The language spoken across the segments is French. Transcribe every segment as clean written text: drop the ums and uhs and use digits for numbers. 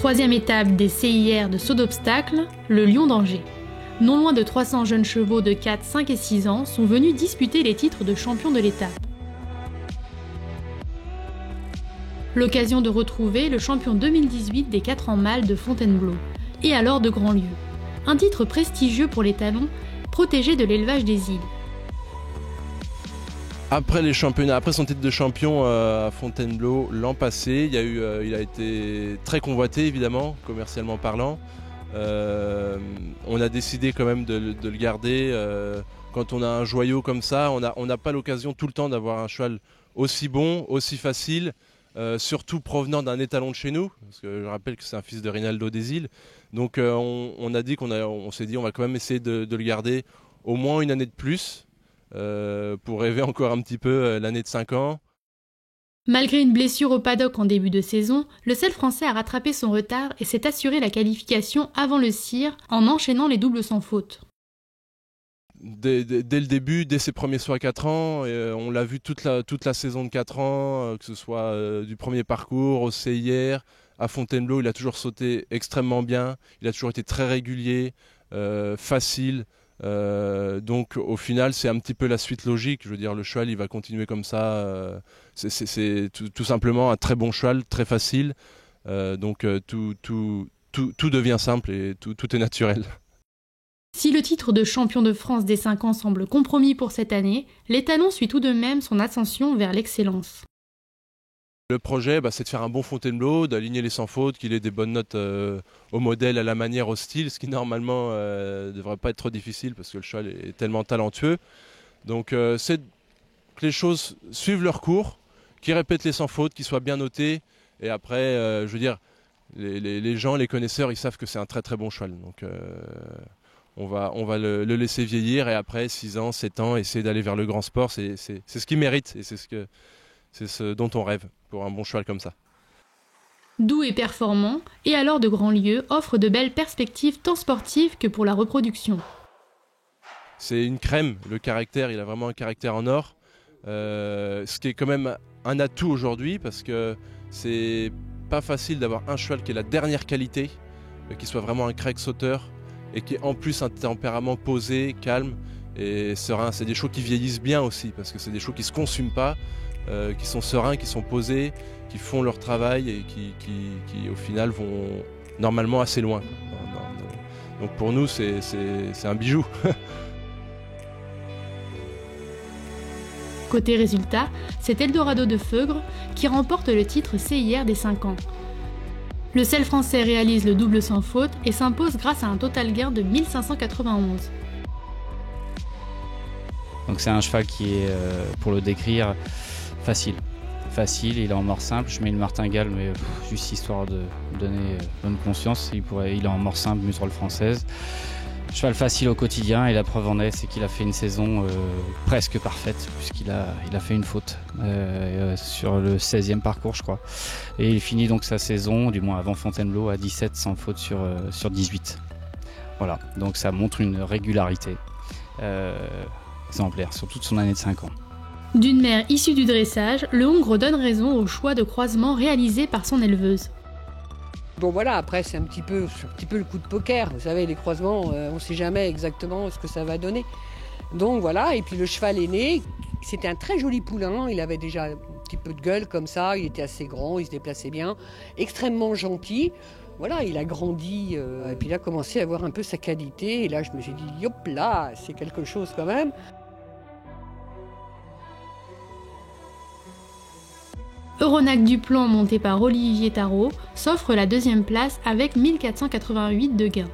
Troisième étape des CIR de saut d'obstacle, le Lion d'Angers. Non loin de 300 jeunes chevaux de 4, 5 et 6 ans sont venus disputer les titres de champion de l'étape. L'occasion de retrouver le champion 2018 des 4 ans mâles de Fontainebleau, et alors de Grandlieu. Un titre prestigieux pour les talons, protégés de l'élevage des îles. Après les championnats, après son titre de champion à Fontainebleau l'an passé, il a été très convoité évidemment, commercialement parlant. On a décidé quand même de le garder. Quand on a un joyau comme ça, on n'a pas l'occasion tout le temps d'avoir un cheval aussi bon, aussi facile, surtout provenant d'un étalon de chez nous, parce que je rappelle que c'est un fils de Rinaldo des Îles. Donc on a dit on s'est dit on va quand même essayer de le garder au moins une année de plus, pour rêver encore un petit peu l'année de 5 ans. Malgré une blessure au paddock en début de saison, le sel français a rattrapé son retard et s'est assuré la qualification avant le CIR en enchaînant les doubles sans faute. Dès le début, dès ses premiers sauts à 4 ans, on l'a vu toute la saison de 4 ans, que ce soit du premier parcours au CIR, à Fontainebleau, il a toujours sauté extrêmement bien, il a toujours été très régulier, facile. Donc au final c'est un petit peu la suite logique, je veux dire le cheval il va continuer comme ça, c'est tout simplement un très bon cheval, très facile, donc tout devient simple et tout est naturel. Si le titre de champion de France des 5 ans semble compromis pour cette année, l'étalon suit tout de même son ascension vers l'excellence. Le projet, c'est de faire un bon Fontainebleau, d'aligner les sans faute, qu'il ait des bonnes notes au modèle, à la manière, au style, ce qui normalement ne devrait pas être trop difficile parce que le cheval est tellement talentueux. Donc c'est que les choses suivent leur cours, qu'ils répètent les sans faute, qu'ils soient bien notés. Et après, je veux dire, les gens, les connaisseurs, ils savent que c'est un très très bon cheval. Donc on va le laisser vieillir et après 6 ans, 7 ans, essayer d'aller vers le grand sport. C'est ce qu'il mérite et c'est ce dont on rêve pour un bon cheval comme ça. Doux et performant, et alors de Grandlieu offre de belles perspectives tant sportives que pour la reproduction. C'est une crème, le caractère, il a vraiment un caractère en or. Ce qui est quand même un atout aujourd'hui parce que c'est pas facile d'avoir un cheval qui ait la dernière qualité, qui soit vraiment un crack sauteur et qui ait en plus un tempérament posé, calme et serein. C'est des chevaux qui vieillissent bien aussi parce que c'est des chevaux qui ne se consument pas. Qui sont sereins, qui sont posés, qui font leur travail et qui au final vont normalement assez loin. Donc pour nous c'est un bijou. Côté résultat, c'est Eldorado de Feugre qui remporte le titre CIR des 5 ans. Le sel français réalise le double sans faute et s'impose grâce à un total gain de 1591. Donc c'est un cheval qui est, pour le décrire, facile, il est en mort simple, je mets une martingale mais juste histoire de donner bonne conscience, il est en mort simple, muserolle française. Cheval facile au quotidien et la preuve en est, c'est qu'il a fait une saison presque parfaite puisqu'il a fait une faute sur le 16e parcours je crois. Et il finit donc sa saison, du moins avant Fontainebleau, à 17 sans faute sur 18. Voilà, donc ça montre une régularité exemplaire sur toute son année de 5 ans. D'une mère issue du dressage, le Hongre donne raison au choix de croisement réalisé par son éleveuse. Bon voilà, après c'est un petit peu le coup de poker, vous savez les croisements, on ne sait jamais exactement ce que ça va donner. Donc voilà, et puis le cheval est né, c'était un très joli poulain, il avait déjà un petit peu de gueule comme ça, il était assez grand, il se déplaçait bien, extrêmement gentil. Voilà, il a grandi et puis il a commencé à avoir un peu sa qualité et là je me suis dit, hop là, c'est quelque chose quand même. Euronac Duplan, monté par Olivier Tarot, s'offre la 2e place avec 1488 de gains.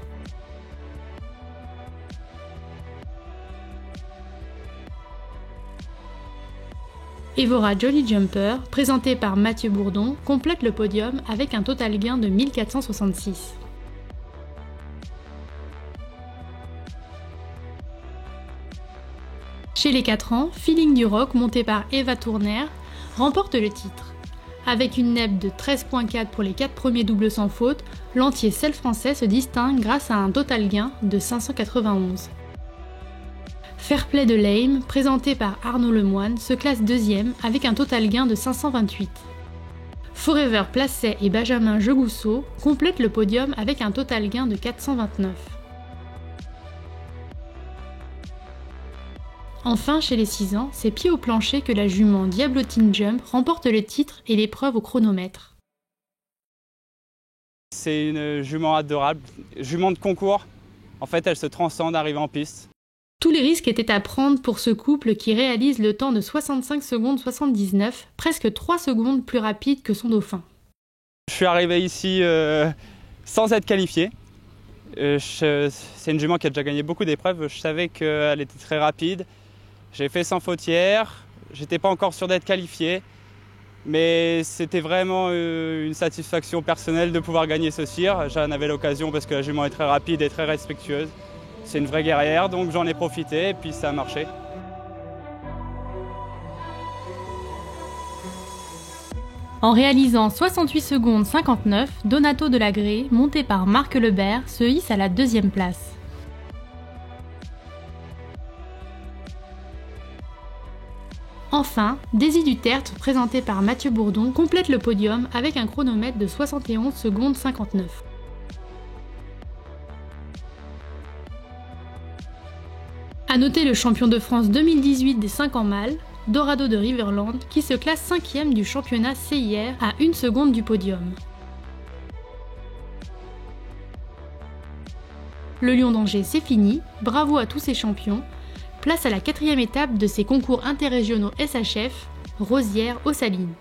Evora Jolly Jumper, présenté par Mathieu Bourdon, complète le podium avec un total gain de 1466. Chez les 4 ans, Feeling du Rock, monté par Eva Tourner, remporte le titre. Avec une NEP de 13.4 pour les 4 premiers doubles sans faute, l'entier sel français se distingue grâce à un total gain de 591. Fairplay de Lame, présenté par Arnaud Lemoine, se classe 2e avec un total gain de 528. Forever Placet et Benjamin Jegousseau complètent le podium avec un total gain de 429. Enfin, chez les 6 ans, c'est pied au plancher que la jument Diablotine Jump remporte le titre et l'épreuve au chronomètre. C'est une jument adorable, jument de concours. En fait, elle se transcende arrivée en piste. Tous les risques étaient à prendre pour ce couple qui réalise le temps de 65 secondes 79, presque 3 secondes plus rapide que son dauphin. Je suis arrivé ici sans être qualifié. C'est une jument qui a déjà gagné beaucoup d'épreuves. Je savais qu'elle était très rapide. J'ai fait sans fautière. J'étais pas encore sûr d'être qualifié. Mais c'était vraiment une satisfaction personnelle de pouvoir gagner ce cire. J'en avais l'occasion parce que la jument est très rapide et très respectueuse. C'est une vraie guerrière, donc j'en ai profité et puis ça a marché. En réalisant 68 secondes 59, Donato Delagrée, monté par Marc Lebert, se hisse à la 2e place. Enfin, Daisy Duterte, présentée par Mathieu Bourdon, complète le podium avec un chronomètre de 71 secondes 59. A noter le champion de France 2018 des 5 ans mâles, Dorado de Riverland, qui se classe 5e du championnat CIR à 1 seconde du podium. Le Lion d'Angers, c'est fini, bravo à tous ces champions. Place à la 4e étape de ces concours interrégionaux SHF, Rosières aux Salines.